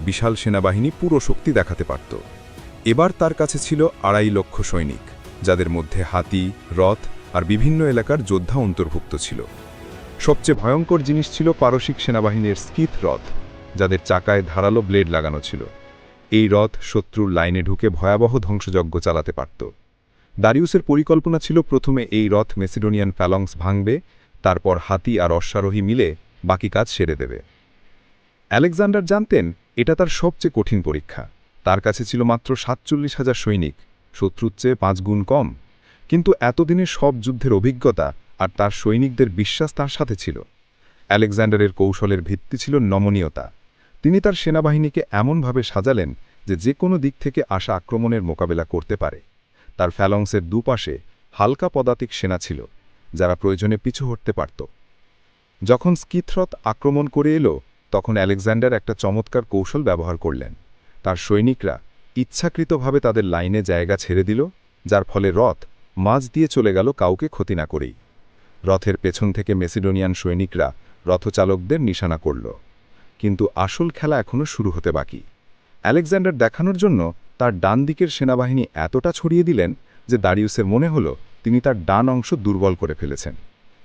বিশাল সেনাবাহিনী পুরো শক্তি দেখাতে পারত। এবার তার কাছে ছিল 2.5 লক্ষ সৈনিক, যাদের মধ্যে হাতি, রথ আর বিভিন্ন এলাকার যোদ্ধা অন্তর্ভুক্ত ছিল। সবচেয়ে ভয়ঙ্কর জিনিস ছিল পারসিক সেনাবাহিনীর স্কিথ রথ, যাদের চাকায় ধারালো ব্লেড লাগানো ছিল। এই রথ শত্রুর লাইনে ঢুকে ভয়াবহ ধ্বংসযজ্ঞ চালাতে পারত। দারিউসের পরিকল্পনা ছিল প্রথমে এই রথ মেসিডোনিয়ান ফ্যালংস ভাঙবে, তারপর হাতি আর অশ্বারোহী মিলে বাকি কাজ সেরে দেবে। আলেকজান্ডার জানতেন এটা তার সবচেয়ে কঠিন পরীক্ষা। তার কাছে ছিল মাত্র 47,000 সৈনিক, শত্রুর চেয়ে 5 গুণ কম। কিন্তু এতদিনের সব যুদ্ধের অভিজ্ঞতা আর তার সৈনিকদের বিশ্বাস তার সাথে ছিল। আলেকজান্ডারের কৌশলের ভিত্তি ছিল নমনীয়তা। তিনি তার সেনাবাহিনীকে এমনভাবে সাজালেন যে কোনো দিক থেকে আসা আক্রমণের মোকাবেলা করতে পারে। তার ফ্যালংসের দুপাশে হালকা পদাতিক সেনা ছিল, যারা প্রয়োজনে পিছু হটতে পারত। যখন স্কিথরথ আক্রমণ করে এলো, তখন আলেকজান্ডার একটা চমৎকার কৌশল ব্যবহার করলেন। তার সৈনিকরা ইচ্ছাকৃতভাবে তাদের লাইনে জায়গা ছেড়ে দিল, যার ফলে রথ মাঝ দিয়ে চলে গেল কাউকে ক্ষতি না করেই। রথের পেছন থেকে মেসিডোনিয়ান সৈনিকরা রথচালকদের নিশানা করল। কিন্তু আসল খেলা এখনও শুরু হতে বাকি। আলেকজান্ডার দেখানোর জন্য তার ডান দিকের সেনাবাহিনী এতটা ছড়িয়ে দিলেন যে দারিউসের মনে হল তিনি তার ডান অংশ দুর্বল করে ফেলেছেন।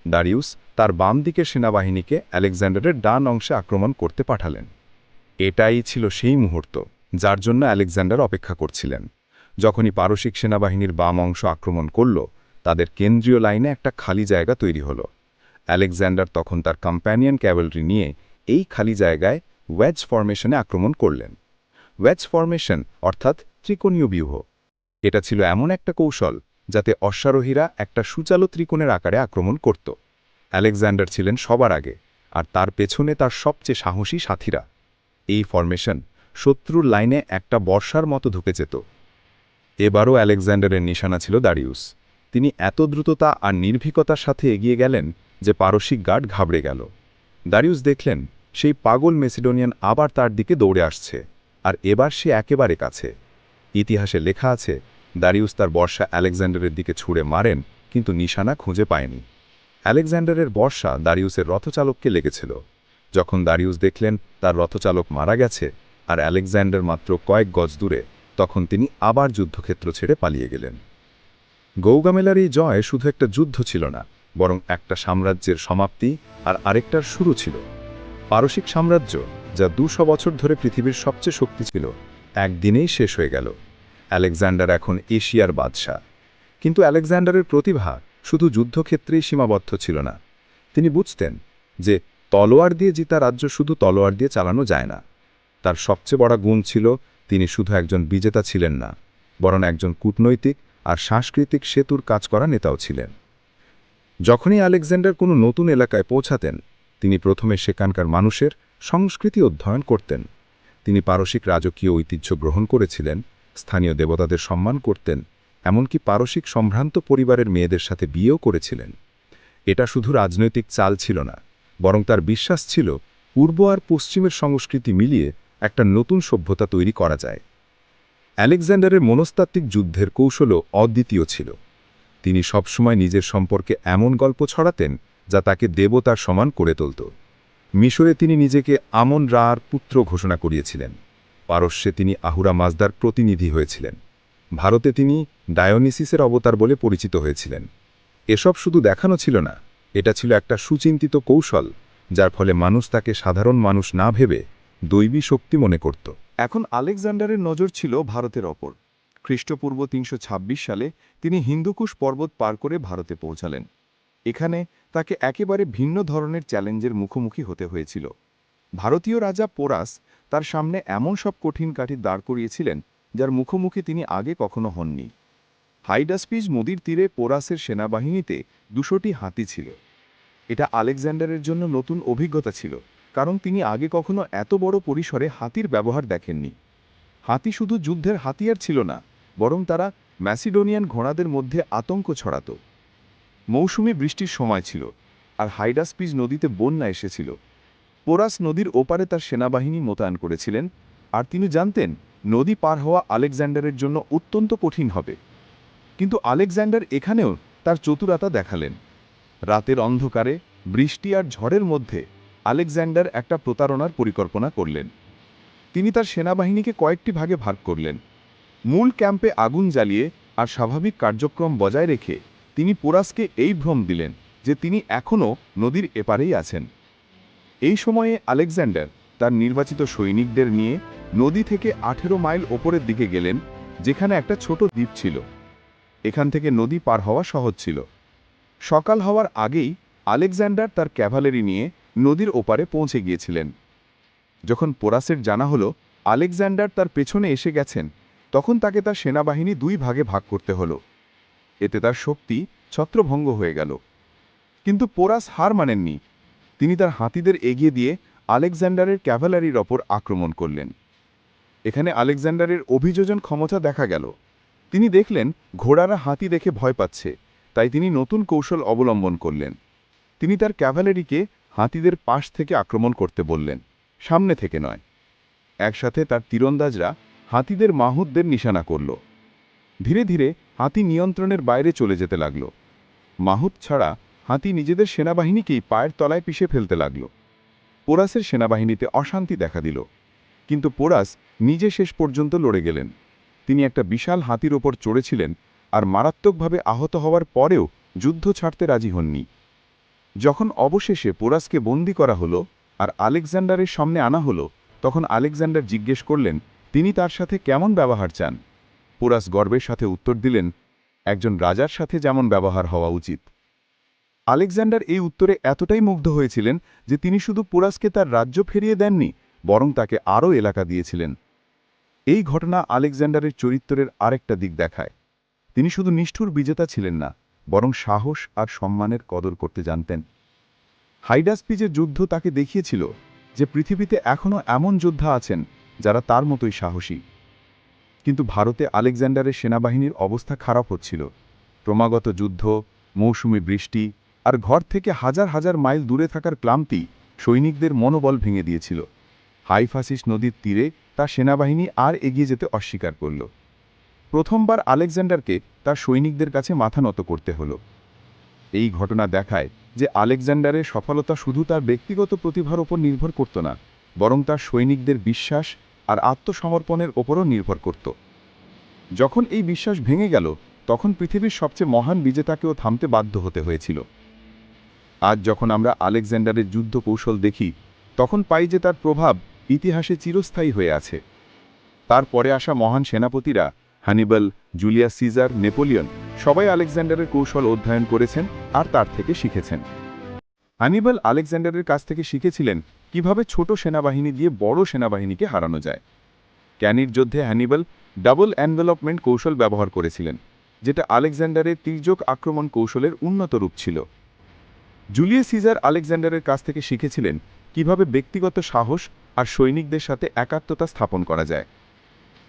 দারিউস তার বাম দিকের সেনাবাহিনীকে আলেকজান্ডারের ডান অংশে আক্রমণ করতে পাঠালেন। এটাই ছিল সেই মুহূর্ত যার জন্য আলেকজান্ডার অপেক্ষা করছিলেন। যখনই পারসিক সেনাবাহিনীর বাম অংশ আক্রমণ করল, তাদের কেন্দ্রীয় লাইনে একটা খালি জায়গা তৈরি হল। আলেকজান্ডার তখন তার কম্প্যানিয়ন ক্যাভেলরি নিয়ে এই খালি জায়গায় ওয়েজ ফরমেশনে আক্রমণ করলেন। ওয়েজ ফরমেশন অর্থাৎ ত্রিকোণীয় ব্যূহ। এটা ছিল এমন একটা কৌশল যাতে অশ্বারোহীরা একটা সুচালো ত্রিকোণের আকারে আক্রমণ করত। আলেকজান্ডার ছিলেন সবার আগে, আর তার পেছনে তার সবচেয়ে সাহসী সাথীরা। এই ফরমেশন শত্রুর লাইনে একটা বর্ষার মতো ঢুকে যেত। এবারও আলেকজান্ডারের নিশানা ছিল দারিউস। তিনি এত দ্রুততা আর নির্ভীকতার সাথে এগিয়ে গেলেন যে পারসিক গার্ড ঘাবড়ে গেল। দারিউস দেখলেন সেই পাগল মেসিডোনিয়ান আবার তার দিকে দৌড়ে আসছে, আর এবার সে একেবারে কাছে। ইতিহাসে লেখা আছে, দারিউস তার বর্ষা আলেকজান্ডারের দিকে ছুঁড়ে মারেন, কিন্তু নিশানা খুঁজে পায়নি। আলেকজান্ডারের বর্ষা দারিউসের রথচালককে লেগেছিল। যখন দারিউস দেখলেন তার রথচালক মারা গেছে আর আলেকজান্ডার মাত্র কয়েক গজ দূরে, তখন তিনি আবার যুদ্ধক্ষেত্র ছেড়ে পালিয়ে গেলেন। গৌগামেলার এই জয় শুধু একটা যুদ্ধ ছিল না, বরং একটা সাম্রাজ্যের সমাপ্তি আর আরেকটার শুরু ছিল। পারসিক সাম্রাজ্য, যা 200 বছর ধরে পৃথিবীর সবচেয়ে শক্তি ছিল, একদিনেই শেষ হয়ে গেল। আলেকজান্ডার এখন এশিয়ার বাদশাহ। কিন্তু আলেকজান্ডারের প্রতিভা শুধু যুদ্ধক্ষেত্রেই সীমাবদ্ধ ছিল না। তিনি বুঝতেন যে তলোয়ার দিয়ে জিতা রাজ্য শুধু তলোয়ার দিয়ে চালানো যায় না। তার সবচেয়ে বড় গুণ ছিল তিনি শুধু একজন বিজেতা ছিলেন না, বরং একজন কূটনৈতিক আর সাংস্কৃতিক সেতুর কাজ করা নেতাও ছিলেন। যখনই আলেকজান্ডার কোনো নতুন এলাকায় পৌঁছাতেন, তিনি প্রথমে সেখানকার মানুষের সংস্কৃতি অধ্যয়ন করতেন। তিনি পারসিক রাজকীয় ঐতিহ্য গ্রহণ করেছিলেন, স্থানীয় দেবতাদের সম্মান করতেন, এমনকি পারসিক সম্ভ্রান্ত পরিবারের মেয়েদের সাথে বিয়েও করেছিলেন। এটা শুধু রাজনৈতিক চাল ছিল না, বরং তার বিশ্বাস ছিল পূর্ব আর পশ্চিমের সংস্কৃতি মিলিয়ে একটা নতুন সভ্যতা তৈরি করা যায়। আলেকজান্ডারের মনস্তাত্ত্বিক যুদ্ধের কৌশলও অদ্বিতীয় ছিল। তিনি সবসময় নিজের সম্পর্কে এমন গল্প ছড়াতেন যা তাকে দেবতার সমান করে তুলত। মিশরে তিনি নিজেকে আমন রার পুত্র ঘোষণা করিয়েছিলেন। পারস্যে তিনি আহুরা মাজদার প্রতিনিধি হয়েছিলেন। ভারতে তিনি ডায়োনিসিসের অবতার বলে পরিচিত হয়েছিলেন। এসব শুধু দেখানো ছিল না, এটা ছিল একটা সুচিন্তিত কৌশল, যার ফলে মানুষ তাকে সাধারণ মানুষ না ভেবে দৈবী শক্তি মনে করত। এখন আলেকজান্ডারের নজর ছিল ভারতের ওপর। খ্রিস্টপূর্ব 326 সালে তিনি হিন্দুকুশ পর্বত পার করে ভারতে পৌঁছালেন। এখানে তাকে একেবারে ভিন্ন ধরনের চ্যালেঞ্জের মুখোমুখি হতে হয়েছিল। ভারতীয় রাজা পোরাস তার সামনে এমন সব কঠিন কাঠি দাঁড় করিয়েছিলেন যার মুখোমুখি তিনি আগে কখনো হননি। হাইডাসপিস নদীর তীরে পোরাসের সেনাবাহিনীতে 200টি হাতি ছিল। এটা আলেকজান্ডারের জন্য নতুন অভিজ্ঞতা ছিল, কারণ তিনি আগে কখনো এত বড় পরিসরে হাতির ব্যবহার দেখেননি। হাতি শুধু যুদ্ধের হাতিয়ার ছিল না, বরং তারা ম্যাসিডোনিয়ান ঘোড়াদের মধ্যে আতঙ্ক ছড়াত। মৌসুমি বৃষ্টির সময় ছিল, আর হাইডাসপিস নদীতে বন্যা এসেছিল। পোরাস নদীর ওপারে তার সেনাবাহিনী মোতায়েন করেছিলেন, আর তিনি জানতেন নদী পার হওয়া আলেকজান্ডারের জন্য অত্যন্ত কঠিন হবে। কিন্তু আলেকজান্ডার এখানেও তার চতুরতা দেখালেন। রাতের অন্ধকারে, বৃষ্টি আর ঝড়ের মধ্যে আলেকজান্ডার একটা প্রতারণার পরিকল্পনা করলেন। তিনি তার সেনাবাহিনীকে কয়েকটি ভাগে ভাগ করলেন। মূল ক্যাম্পে আগুন জ্বালিয়ে আর স্বাভাবিক কার্যক্রম বজায় রেখে তিনি পোরাসকে এই ভ্রম দিলেন যে তিনি এখনও নদীর এপারেই আছেন। এই সময়ে আলেকজান্ডার তার নির্বাচিত সৈনিকদের নিয়ে নদী থেকে 18 মাইল ওপরের দিকে গেলেন, যেখানে একটা ছোট দ্বীপ ছিল। এখান থেকে নদী পার হওয়া সহজ ছিল। সকাল হওয়ার আগেই আলেকজান্ডার তার ক্যাভালেরি নিয়ে নদীর ওপারে পৌঁছে গিয়েছিলেন। যখন পোরাসের জানা হলো আলেকজান্ডার তার পেছনে এসে গেছেন, তখন তাকে তার সেনাবাহিনী 2 ভাগে ভাগ করতে হলো। এতে তার শক্তি ছত্রভঙ্গ হয়ে গেল। কিন্তু পোরাস হার মানেননি। তিনি তার হাতিদের এগিয়ে দিয়ে আলেকজান্ডারের ক্যাভালারির ওপর আক্রমণ করলেন। এখানে আলেকজান্ডারের অভিযোজন ক্ষমতা দেখা গেল। তিনি দেখলেন ঘোড়ারা হাতি দেখে ভয় পাচ্ছে, তাই তিনি নতুন কৌশল অবলম্বন করলেন। তিনি তার ক্যাভালারিকে হাতিদের পাশ থেকে আক্রমণ করতে বললেন, সামনে থেকে নয়। একসাথে তার তীরন্দাজরা হাতিদের মাহুতদের নিশানা করল। ধীরে ধীরে হাতি নিয়ন্ত্রণের বাইরে চলে যেতে লাগল। মাহুত ছাড়া হাতি নিজেদের সেনাবাহিনীকেই পায়ের তলায় পিষে ফেলতে লাগল। পোরাসের সেনাবাহিনীতে অশান্তি দেখা দিল, কিন্তু পোরাস নিজে শেষ পর্যন্ত লড়ে গেলেন। তিনি একটা বিশাল হাতির ওপর চড়েছিলেন আর মারাত্মকভাবে আহত হওয়ার পরেও যুদ্ধ ছাড়তে রাজি হননি। যখন অবশেষে পোরাসকে বন্দী করা হলো আর আলেকজান্ডারের সামনে আনা হলো, তখন আলেকজান্ডার জিজ্ঞেস করলেন তিনি তার সাথে কেমন ব্যবহার চান। পোরাস গর্বের সাথে উত্তর দিলেন, একজন রাজার সাথে যেমন ব্যবহার হওয়া উচিত। আলেকজান্ডার এই উত্তরে এতটাই মুগ্ধ হয়েছিলেন যে তিনি শুধু পোরাসকে তার রাজ্য ফিরিয়ে দেননি, বরং তাকে আরও এলাকা দিয়েছিলেন। এই ঘটনা আলেকজান্ডারের চরিত্রের আরেকটা দিক দেখায়। তিনি শুধু নিষ্ঠুর বিজেতা ছিলেন না, বরং সাহস আর সম্মানের কদর করতে জানতেন। হাইডাসপিজের যুদ্ধ তাকে দেখিয়েছিল যে পৃথিবীতে এখনও এমন যোদ্ধা আছেন যারা তার মতোই সাহসী। কিন্তু ভারতে আলেকজান্ডারের সেনাবাহিনীর অবস্থা খারাপ হচ্ছিল। ক্রমাগত যুদ্ধ, মৌসুমী বৃষ্টি আর ঘর থেকে হাজার হাজার মাইল দূরে থাকার ক্লান্তি সৈনিকদের মনোবল ভেঙে দিয়েছিল। হাইফাসিস নদীর তীরে তার সেনাবাহিনী আর এগিয়ে যেতে অস্বীকার করল। প্রথমবার আলেকজান্ডারকে তার সৈনিকদের কাছে মাথা নত করতে হলো। এই ঘটনা দেখায় যে আলেকজান্ডারের সফলতা শুধু তার ব্যক্তিগত প্রতিভার ওপর নির্ভর করত না, বরং তার সৈনিকদের বিশ্বাস আর আত্মসমর্পণের ওপরও নির্ভর করত। যখন এই বিশ্বাস ভেঙে গেল, তখন পৃথিবীর সবচেয়ে মহান বিজেতাকেও থামতে বাধ্য হতে হয়েছিল। আজ যখন আমরা আলেকজান্ডারের যুদ্ধ কৌশল দেখি, তখন পাই যে তার প্রভাব ইতিহাসে চিরস্থায়ী হয়ে আছে। তারপরে আসা মহান সেনাপতিরা হানিবাল, জুলিয়াস সিজার, নেপোলিয়ন সবাই আলেকজান্ডারের কৌশল অধ্যয়ন করেছেন আর তার থেকে শিখেছেন। হানিবাল আলেকজান্ডারের কাছ থেকে শিখেছিলেন কিভাবে ছোট সেনাবাহিনী দিয়ে বড় সেনাবাহিনীকে হারানো যায়। ক্যানির যুদ্ধে হানিবাল ডাবল এনভেলপমেন্ট কৌশল ব্যবহার করেছিলেন, যেটা আলেকজান্ডারের তির্যক আক্রমণ কৌশলের উন্নত রূপ ছিল। জুলিয়াস সিজার আলেকজান্ডারের কাছ থেকে শিখেছিলেন কিভাবে ব্যক্তিগত সাহস আর সৈনিকদের সাথে একাত্মতা স্থাপন করা যায়।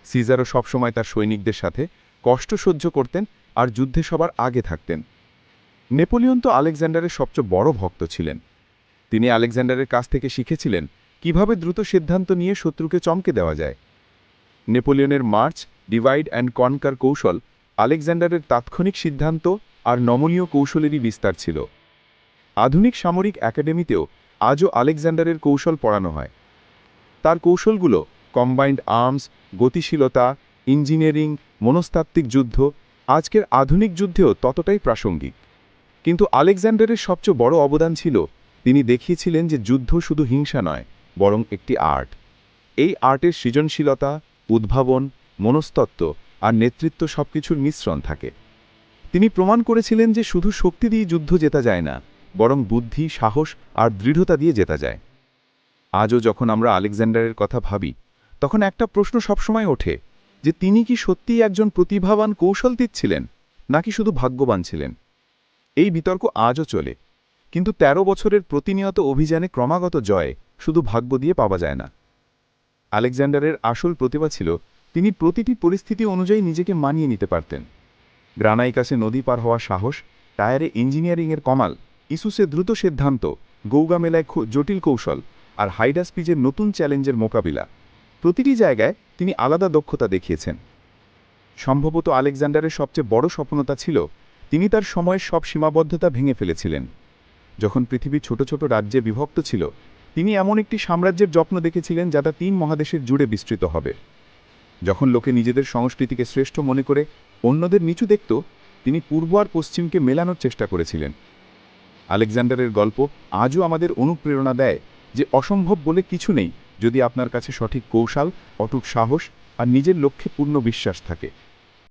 সিজারও সবসময় তার সৈনিকদের সাথে কষ্ট সহ্য করতেন আর যুদ্ধে সবার আগে থাকতেন। নেপোলিয়ন তো আলেকজান্ডারের সবচেয়ে বড় ভক্ত ছিলেন। তিনি আলেকজান্ডারের কাছ থেকে শিখেছিলেন কিভাবে দ্রুত সিদ্ধান্ত নিয়ে শত্রুকে চমকে দেওয়া যায়। নেপোলিয়নের মার্চ, ডিভাইড অ্যান্ড কনকার কৌশল আলেকজান্ডারের তাৎক্ষণিক সিদ্ধান্ত আর নমনীয় কৌশলেরই বিস্তার ছিল। আধুনিক সামরিক একাডেমিতেও আজও আলেকজান্ডারের কৌশল পড়ানো হয়। তার কৌশলগুলো কম্বাইন্ড আর্মস, গতিশীলতা, ইঞ্জিনিয়ারিং, মনস্তাত্ত্বিক যুদ্ধ আজকের আধুনিক যুদ্ধেও ততটাই প্রাসঙ্গিক। কিন্তু আলেকজান্ডারের সবচেয়ে বড় অবদান ছিল তিনি দেখিয়েছিলেন যে যুদ্ধ শুধু হিংসা নয়, বরং একটি আর্ট। এই আর্টের সৃজনশীলতা, উদ্ভাবন, মনস্তত্ত্ব আর নেতৃত্ব সবকিছুর মিশ্রণ থাকে। তিনি প্রমাণ করেছিলেন যে শুধু শক্তি দিয়ে যুদ্ধ জেতা যায় না, বরং বুদ্ধি, সাহস আর দৃঢ়তা দিয়ে জেতা যায়। আজও যখন আমরা আলেকজান্ডারের কথা ভাবি, তখন একটা প্রশ্ন সবসময় ওঠে যে তিনি কি সত্যিই একজন প্রতিভাবান কৌশলবিদ ছিলেন, নাকি শুধু ভাগ্যবান ছিলেন। এই বিতর্ক আজও চলে, কিন্তু ১৩ বছরের প্রতিনিয়ত অভিযানে ক্রমাগত জয় শুধু ভাগ্য দিয়ে পাওয়া যায় না। আলেকজান্ডারের আসল প্রতিভা ছিল তিনি প্রতিটি পরিস্থিতি অনুযায়ী নিজেকে মানিয়ে নিতে পারতেন। গ্রানাইকাসে নদী পার হওয়ার সাহস, টায়ারে ইঞ্জিনিয়ারিংয়ের কমাল, ইসুসে দ্রুত সিদ্ধান্ত, গৌগামেলায় জটিল কৌশল আর হাইডাসপিজের নতুন চ্যালেঞ্জের মোকাবিলা, প্রতিটি জায়গায় তিনি আলাদা দক্ষতা দেখিয়েছেন। সম্ভবত আলেকজান্ডারের সবচেয়ে বড় সফলতা ছিল তিনি তার সময়ের সব সীমাবদ্ধতা ভেঙে ফেলেছিলেন। যখন পৃথিবী ছোট ছোট রাজ্যে বিভক্ত ছিল, তিনি এমন একটি সাম্রাজ্যের স্বপ্ন দেখেছিলেন যাটা 3 মহাদেশের জুড়ে বিস্তৃত হবে। যখন লোকে নিজেদের সংস্কৃতিকে শ্রেষ্ঠ মনে করে অন্যদের নিচু দেখত, তিনি পূর্ব আর পশ্চিমকে মেলানোর চেষ্টা করেছিলেন। আলেকজান্ডারের গল্প আজও আমাদের অনুপ্রেরণা দেয় যে অসম্ভব বলে কিছু নেই, যদি আপনার কাছে সঠিক কৌশল, অটুট সাহস আর নিজের লক্ষ্যে পূর্ণ বিশ্বাস থাকে।